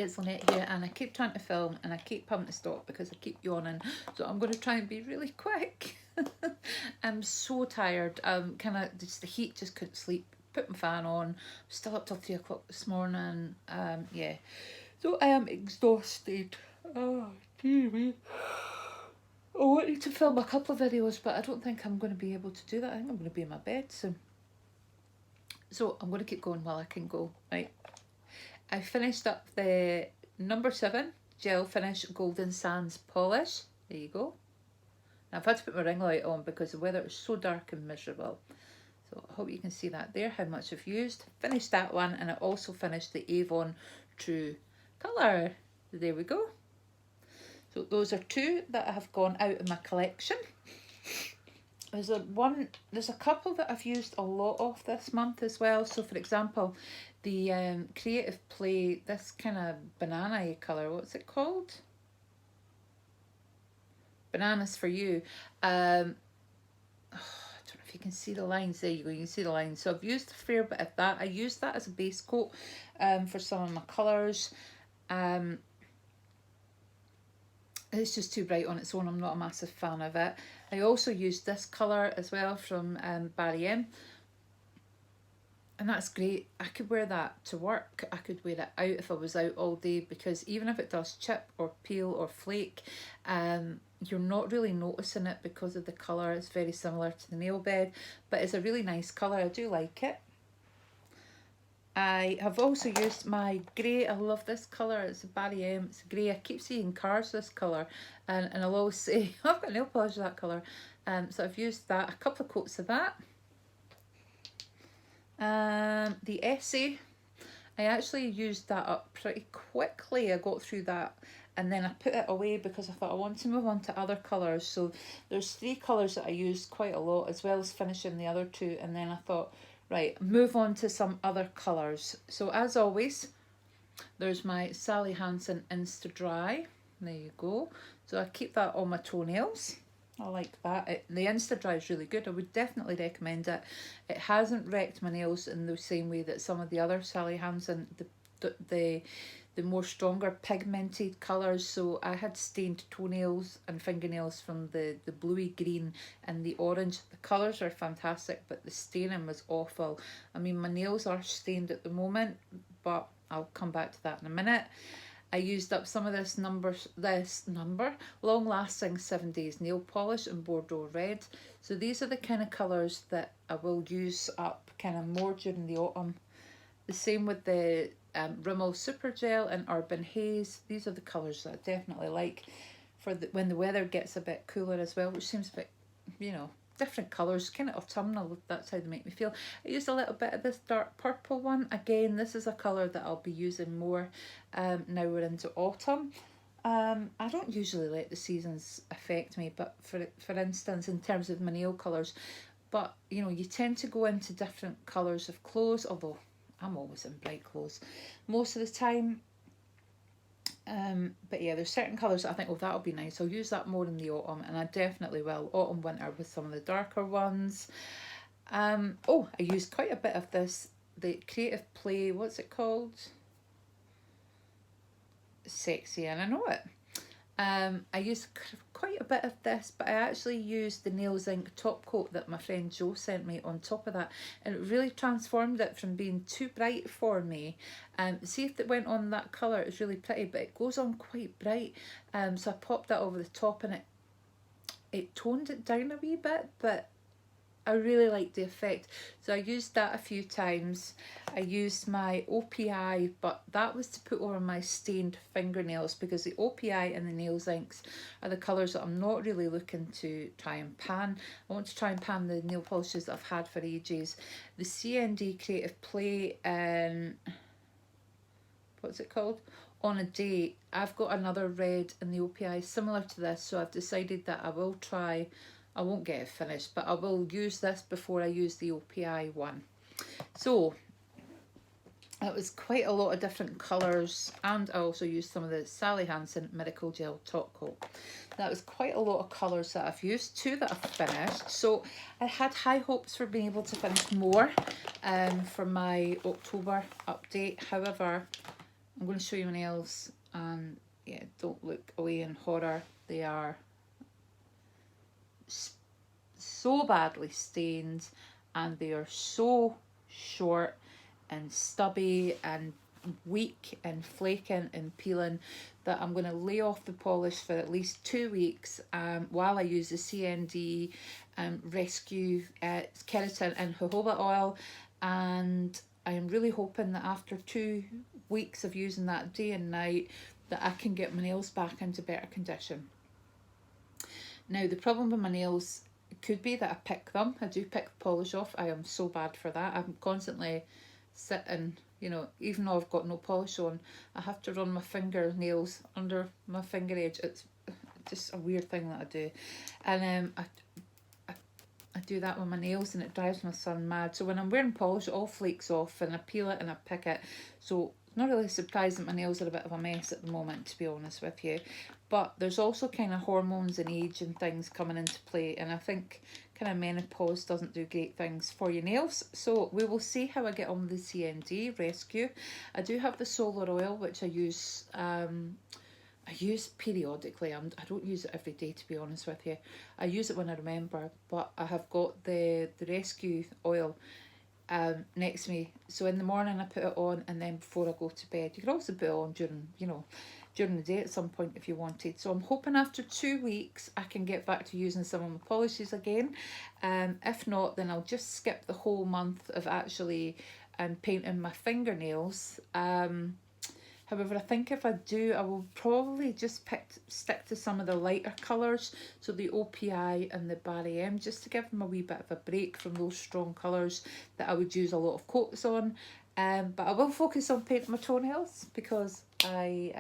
it's Lynette here, and I keep trying to film and I keep pumping to stop because I keep yawning, so I'm going to try and be really quick. I'm so tired. Kind of just the heat, just couldn't sleep. Put my fan on. Still up till 3 o'clock this morning. Yeah, so I am exhausted. Oh, dear me. I wanted to film a couple of videos, but I don't think I'm going to be able to do that. I think I'm going to be in my bed soon. So I'm going to keep going while I can go. Right. I finished up the number 7 gel finish golden sands polish. There you go. Now I've had to put my ring light on because the weather is so dark and miserable. So I hope you can see that there, how much I've used. Finished that one, and I also finished the Avon True Colour. There we go. So those are 2 that have gone out of my collection. There's a couple that I've used a lot of this month as well. So for example, the Creative Play, this kind of banana colour, what's it called? Bananas for You. I don't know if you can see the lines. There you go, you can see the lines. So I've used a fair bit of that. I used that as a base coat for some of my colours. It's just too bright on its own. I'm not a massive fan of it. I also used this colour as well from Barry M. And that's great. I could wear that to work. I could wear it out if I was out all day, because even if it does chip or peel or flake, you're not really noticing it because of the colour. It's very similar to the nail bed, but it's a really nice colour. I do like it. I have also used my grey. I love this colour. It's a Barry M. It's grey. I keep seeing cars this colour, and I'll always say, I've got nail polish of that colour. So I've used that, a couple of coats of that. The Essay, I actually used that up pretty quickly. I got through that and then I put it away because I thought I want to move on to other colours. So there's 3 colours that I used quite a lot, as well as finishing the other 2, and then I thought, right, move on to some other colours. So as always, there's my Sally Hansen Insta Dry. There you go. So I keep that on my toenails. I like that. The Insta Dry is really good. I would definitely recommend it. It hasn't wrecked my nails in the same way that some of the other Sally Hansen, the more stronger pigmented colours. So I had stained toenails and fingernails from the bluey green and the orange. The colours are fantastic, but the staining was awful. I mean, my nails are stained at the moment, but I'll come back to that in a minute. I used up some of this long lasting 7 days nail polish in Bordeaux Red. So these are the kind of colours that I will use up kind of more during the autumn. The same with the Rimmel Super Gel and Urban Haze. These are the colours that I definitely like for when the weather gets a bit cooler as well, which seems a bit, you know, different colours, kind of autumnal. That's how they make me feel. I used a little bit of this dark purple one. Again, this is a colour that I'll be using more now we're into autumn. I don't usually let the seasons affect me, but for instance, in terms of my nail colours, but you know, you tend to go into different colours of clothes, although I'm always in bright clothes most of the time. But yeah, there's certain colours that I think, oh, that'll be nice. I'll use that more in the autumn, and I definitely will. Autumn, winter with some of the darker ones. Oh, I used quite a bit of this, the Creative Play, what's it called? Sexy, and I know it. I used quite a bit of this, but I actually used the Nails Inc top coat that my friend Jo sent me on top of that, and it really transformed it from being too bright for me. See if it went on that colour, it's really pretty, but it goes on quite bright. So I popped that over the top, and it toned it down a wee bit, but I really liked the effect. So I used that a few times. I used my OPI, but that was to put over my stained fingernails, because the OPI and the Nails Inks are the colours that I'm not really looking to try and pan. I want to try and pan the nail polishes that I've had for ages. The CND Creative Play, what's it called? On a Day. I've got another red in the OPI similar to this, so I've decided that I will try, I won't get it finished, but I will use this before I use the OPI one. So it was quite a lot of different colours, and I also used some of the Sally Hansen Miracle Gel Top Coat. That was quite a lot of colours that I've used, 2 that I've finished. So I had high hopes for being able to finish more for my October update. However, I'm going to show you my nails, and yeah, don't look away in horror. They are so badly stained, and they are so short and stubby and weak and flaking and peeling that I'm going to lay off the polish for at least 2 weeks while I use the CND Rescue Keratin and jojoba oil. And I am really hoping that after 2 weeks of using that day and night, that I can get my nails back into better condition. Now, the problem with my nails could be that I pick them. I do pick the polish off. I am so bad for that. I'm constantly sitting, you know, even though I've got no polish on, I have to run my fingernails under my finger edge. It's just a weird thing that I do. And I do that with my nails, and it drives my son mad. So when I'm wearing polish, it all flakes off, and I peel it and I pick it. So it's not really surprised that my nails are a bit of a mess at the moment, to be honest with you. But there's also kind of hormones and age and things coming into play, and I think kind of menopause doesn't do great things for your nails. So we will see how I get on with the CND Rescue. I do have the solar oil, which I use periodically. I don't use it every day, to be honest with you. I use it when I remember, but I have got the Rescue oil next to me. So in the morning I put it on, and then before I go to bed. You can also put it on during the day at some point if you wanted. So I'm hoping after 2 weeks I can get back to using some of my polishes again. If not, then I'll just skip the whole month of actually painting my fingernails. However, I think if I do, I will probably just stick to some of the lighter colours, so the OPI and the Barry M, just to give them a wee bit of a break from those strong colours that I would use a lot of coats on. But I will focus on painting my toenails, because I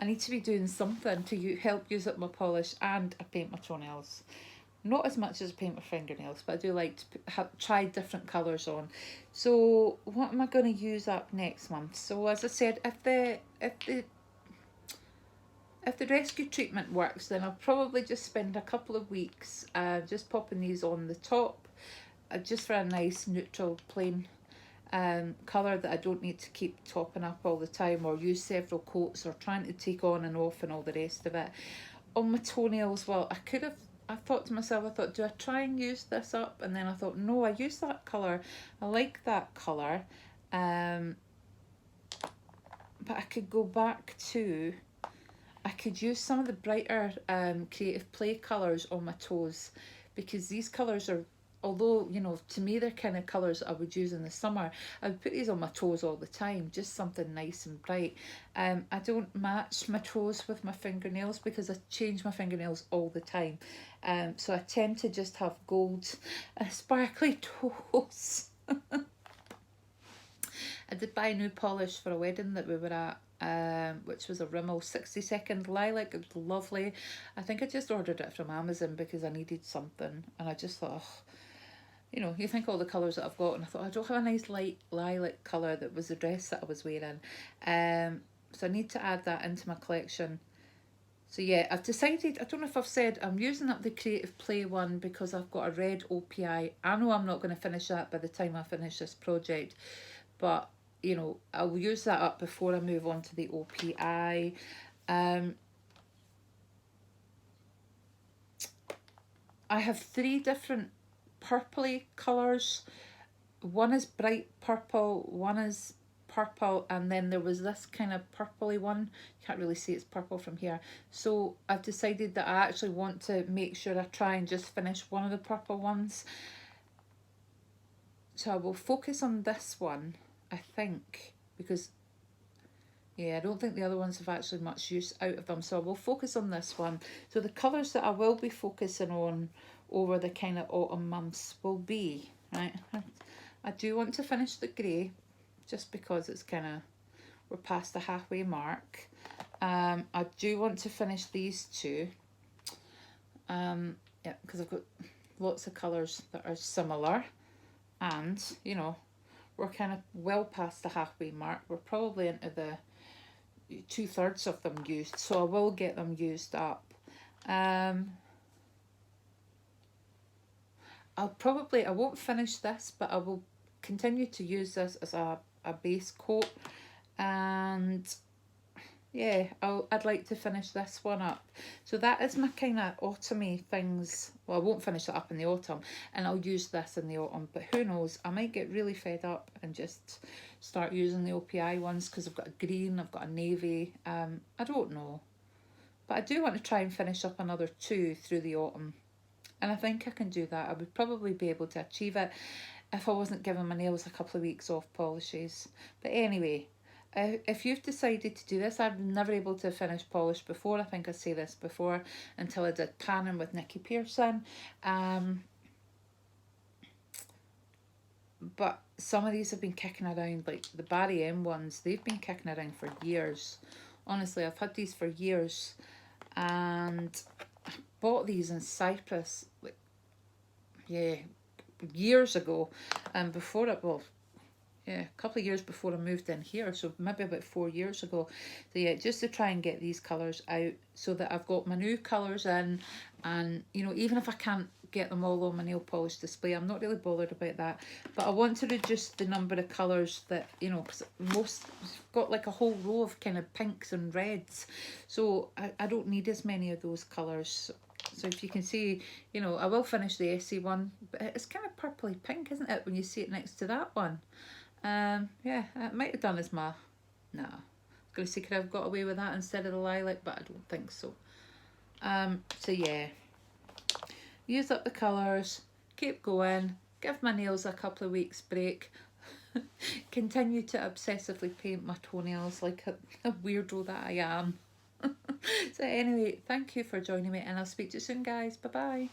need to be doing something to help use up my polish, and I paint my toenails. Not as much as I paint my fingernails, but I do like to try different colours on. So what am I going to use up next month? So as I said, if the rescue treatment works, then I'll probably just spend a couple of weeks just popping these on the top, just for a nice neutral plain colour that I don't need to keep topping up all the time, or use several coats, or trying to take on and off and all the rest of it. On my toenails, well, I thought to myself, do I try and use this up? And then I thought, no, I use that colour. I like that colour. But I could go back to, I could use some of the brighter Creative Play colours on my toes, because these colours are, although, you know, to me they're kind of colours I would use in the summer, I would put these on my toes all the time, just something nice and bright. I don't match my toes with my fingernails, because I change my fingernails all the time. So I tend to just have gold sparkly toes. I did buy a new polish for a wedding that we were at, which was a Rimmel 60-second lilac. It was lovely. I think I just ordered it from Amazon because I needed something, and I just thought, oh, you know, you think all the colours that I've got, and I thought I don't have a nice light lilac colour that was the dress that I was wearing. So I need to add that into my collection. So yeah, I've decided, I don't know if I've said, I'm using up the Creative Play one because I've got a red OPI. I know I'm not going to finish that by the time I finish this project, but you know, I'll use that up before I move on to the OPI. I have 3 different purpley colours. One is bright purple, one is purple, and then there was this kind of purpley one. You can't really see it's purple from here. So I've decided that I actually want to make sure I try and just finish one of the purple ones. So I will focus on this one, I think, because yeah, I don't think the other ones have actually much use out of them. So I will focus on this one. So the colours that I will be focusing on over the kind of autumn months will be, right, I do want to finish the grey, just because it's kind of, we're past the halfway mark. I do want to finish these 2. Yeah, because I've got lots of colours that are similar, and you know, we're kind of well past the halfway mark. We're probably into the 2/3 of them used, so I will get them used up. I won't finish this, but I will continue to use this as a base coat. And yeah, I'd like to finish this one up. So that is my kind of autumny things. Well, I won't finish it up in the autumn, and I'll use this in the autumn. But who knows? I might get really fed up and just start using the OPI ones, because I've got a green, I've got a navy. I don't know, but I do want to try and finish up another two through the autumn, and I think I can do that. I would probably be able to achieve it if I wasn't giving my nails a couple of weeks off polishes. But anyway, if you've decided to do this, I've never able to finish polish before. I think I say this before, until I did tanning with Nikki Pearson. But some of these have been kicking around, like the Barry M ones. They've been kicking around for years. Honestly, I've had these for years, and I bought these in Cyprus, like, yeah, years ago, and before it, well, yeah, a couple of years before I moved in here, so maybe about 4 years ago. So yeah, just to try and get these colours out, so that I've got my new colours in, and you know, even if I can't get them all on my nail polish display, I'm not really bothered about that. But I want to reduce the number of colours that, you know, because most got like a whole row of kind of pinks and reds, so I don't need as many of those colours. So if you can see, you know, I will finish the Essie one, but it's kind of purpley pink, isn't it, when you see it next to that one? Yeah, it might have done as my, no, I was going to say, could I have got away with that instead of the lilac, but I don't think so. So yeah, use up the colours, keep going, give my nails a couple of weeks break, continue to obsessively paint my toenails like a weirdo that I am. So anyway, thank you for joining me, and I'll speak to you soon, guys. Bye bye.